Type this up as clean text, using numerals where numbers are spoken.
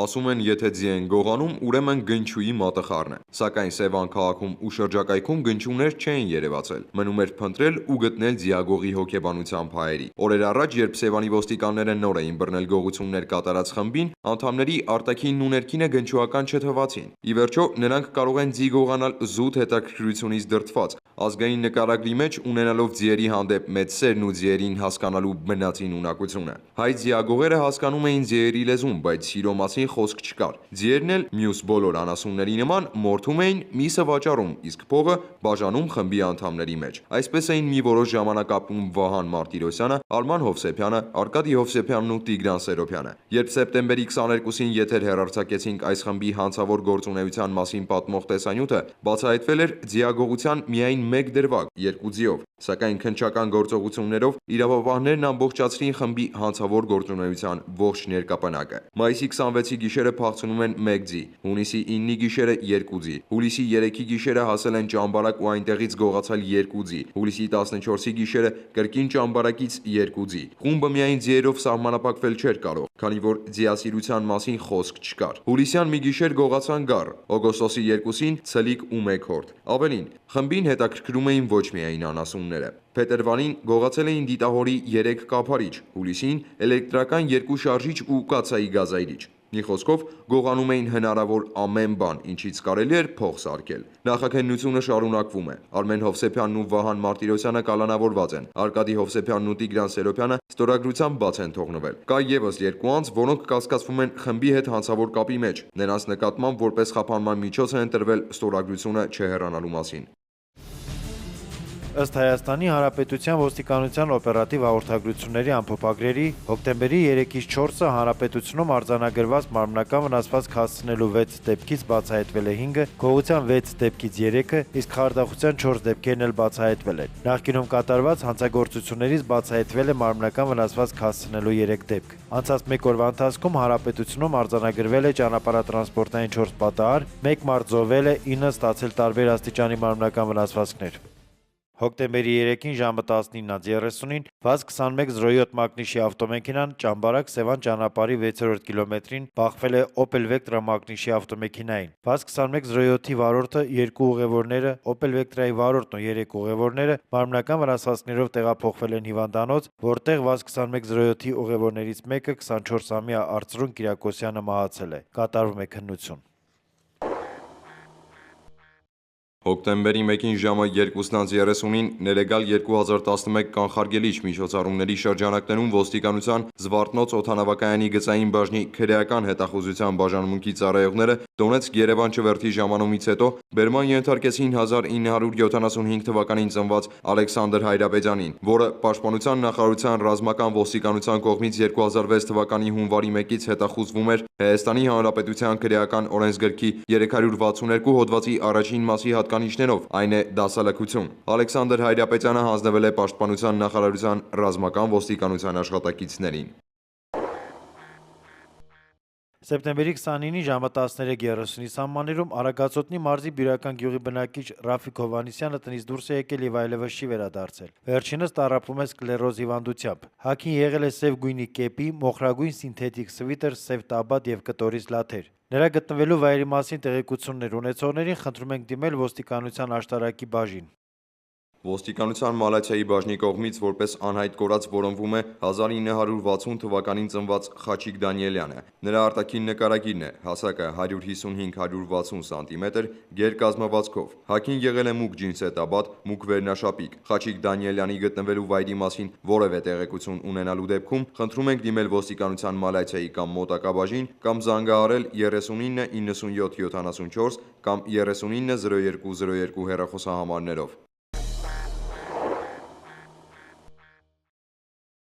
Ասում են, եթե ձի են գողանում, ուրեմն գնչուի մատը խառն է։ Սակայն Սևան քաղաքում ու շրջակայքում գնչուներ չէին երևացել։ Մնում էր փնտրել ու գտնել ձիագողի հոգեբանության փայերի։ Օրեր առաջ, երբ Սևանի ոստիկանները նոր էին բռնել գողություններ կատարած խմբին, անդամների արտաքինն ու ներքինը գնչուական չթվացին։ Ի վերջո, նրանք կարող են ձի գողանալ զուտ հետաքրքրությունից դրդված, ազգային նկարագրի մեջ ունենալով ձիերի հանդեպ մեծ սերն ու ձիերին հասկանալու բնածին ունակությունը։ Հայ ձիագողերը հասկանում էին ձիերի լեզուն, բայց սիրո մասին խոսք չկար։ Ձիերն էլ մյուս բոլոր անասունների նման մորթում էին, միսը վաճառում, իսկ փողը բաժանում խմբի անդամների մեջ։ Այսպես էին մի որոշ ժամանակ ապրում Վահան Մարտիրոսյանը, Արման Հովսեփյանը, Արկադի Հովսեփյանն ու Տիգրան Սերոբյանը։ Երբ սեպտեմբերի 22-ին եթեր հեռարձակեցինք այս խմբի հանցավոր գործունեության մասին պատմող տեսանյութը, բացահայտվել էր ձիագողության միայն մեկ դրվագ՝ 2 ձիով։ Սակայն քննչական գործողություններով իրավապահներն ամբողջացրին խմբի հանցավոր գործունեության ողջ ներկապնակը։ Մայիսի 26-ի գիշերը փախցնում են 1 ձի, հունիսի 9-ի գիշերը 2 ձի, հուլիսի 3-ի գիշերը հասել են Ճամբարակ ու այնտեղից գողացել 2 ձի, հուլիսի 14-ի գիշերը կրկին Ճամբարակից 2 ձի։ Խումբը միայն ձիերով սահմանափակվել չէր կարող, քանի որ ձիասիրության մասին խոսք չկար։ Հուլիսյան մի գիշեր գողացան գառ, օգոստոսի 2-ին ցլիկ ու 1 հորթ։ Ավելին, խմբին հետաքրքրում էին ոչ միայն անասունները։ Փետրվարին գողացել էին դիտահորի 3 կափարիչ, հուլիսին էլեկտրական 2 շարժիչ ու կացայի գազայրիչ։ Մի խոսքով, գողանում էին հնարավոր ամեն բան, ինչից կարելի էր փող սարքել։ Նախաքննությունը շարունակվում է։ Արմեն Հովսեփյանն ու Վահան Մարտիրոսյանը կալանավորված են։ Արկադի Հովսեփյանն ու Տիգրան Սերոբյանը ստորագրությամբ բաց են թողնվել։ Կա ևս 2 անձ, որոնք կասկածվում են խմբի հետ հանցավոր կապի մեջ։ Նրանց նկատմամբ որպես խափանման միջոց է ընտրվել ստորագրությունը չհեռանալու մասին։ Ըստ Հայաստանի Հանրապետության ոստիկանության օպերատիվ հաղորդագրությունների ամփոփագրերի, հոկտեմբերի 3-ից 4-ը հանրապետությունում արձանագրված մարմնական վնասվածք հասցնելու 6 դեպքից բացահայտվել է 5-ը, գողության 6 դեպքից 3-ը, իսկ խարդախության 4 դեպքերն էլ բացահայտվել են։ Նախկինում կատարված հանցագործություններից բացահայտվել է մարմնական վնասվածք հասցնելու 3 դեպք։ Անցած 1 օրվա ընթացքում հանրապետությունում արձանագրվել է ճանապարհատրանսպորտային 4 պատահար, 1 մարդ զոհվել է, 9 ստացել տարբեր աստիճանի մարմնական վնասվածքներ։ Հոկտեմբերի 3-ին ժամը 19:30-ին ՎԱԶ-2107 մակնիշի ավտոմեքենան Ճամբարակ-Սևան ճանապարհի 6-րդ կիլոմետրին բախվել է Opel Vectra մակնիշի ավտոմեքենային։ ՎԱԶ-2107-ի վարորդը, 2 ուղևորները, Opel Vectra-ի վարորդն ու 3 ուղևորները մարմնական վնասվածքներով տեղափոխվել են հիվանդանոց, որտեղ ՎԱԶ-2107-ի ուղևորներից մեկը 24-ամյա Արծրուն Կիրակոսյանը մահացել է։ Կատարվում է քննություն։ Հոկտեմբերի 1-ին ժամը 2:30-ին ներեգալ 2011 կանխարգելիչ միջոցառումների շրջանակներում ոստիկանության Զվարթնոց օդանավակայանի գծային բաժնի քրեական հետախուզության բաժանմունքի ծառայողները Դոնեցկ-Երևան չվերթի ժամանումից հետո բերման ենթարկեցին 1975 թվականին ծնված Ալեքսանդր Հայրապետյանին, որը Պաշտպանության նախարարության ռազմական ոստիկանության կողմից 2006 թվականի հունվարի 1-ից հետախուզվում էր Հայաստանի Հանրապետության քրեական օրենսգրքի 362 հոդվածի առաջին մասի հատկանիշներով, այն է դասալքություն։ Ալեքսանդր Հայրապետյանը հանձնվել է Պաշտպանության նախարարության ռազմական ոստիկանության աշխատակիցներին։ Սեպտեմբերի 29-ի ժամը 13:30-ի սահմաններում Արագածոտնի մարզի Բյուրական գյուղի բնակիչ Ռաֆիկ Հովհաննիսյանը տնից դուրս է եկել եւ այլևս չի վերադարձել։ Վերջինս տառապում է սկլերոզ հիվանդությամբ։ Հագին եղել է սև գույնի կեպի, մոխրագույն սինթետիկ սվիտեր, սև տաբատ եւ կտորից լաթեր։ Նրա գտնվելու վայրի մասին տեղեկություններ ունեցողներին խնդրում ենք դիմել ոստիկանության աշտարակի բաժին։ Ոստիկանության Մալաթիայի բաժնի կողմից որպես անհայտ կորած որոնվում է 1960 թվականին ծնված Խաչիկ Դանիելյանը։ Նրա արտաքին նկարագիրն է, հասակը 150-160 սմ, գերկազմվածքով։ Հագին եղել է մուգ ջինսետաբատ, մուգ վերնաշապիկ։ Խաչիկ Դանիելյանի գտնվելու վայրի մասին որևէ տեղեկություն ունենալու դեպքում խնդրում ենք դիմել ոստիկանության Մալաթիայի կամ մոտակա բաժին կամ զանգահարել 39 97 74 կամ 39 02 02 հեռախոսահամարներով։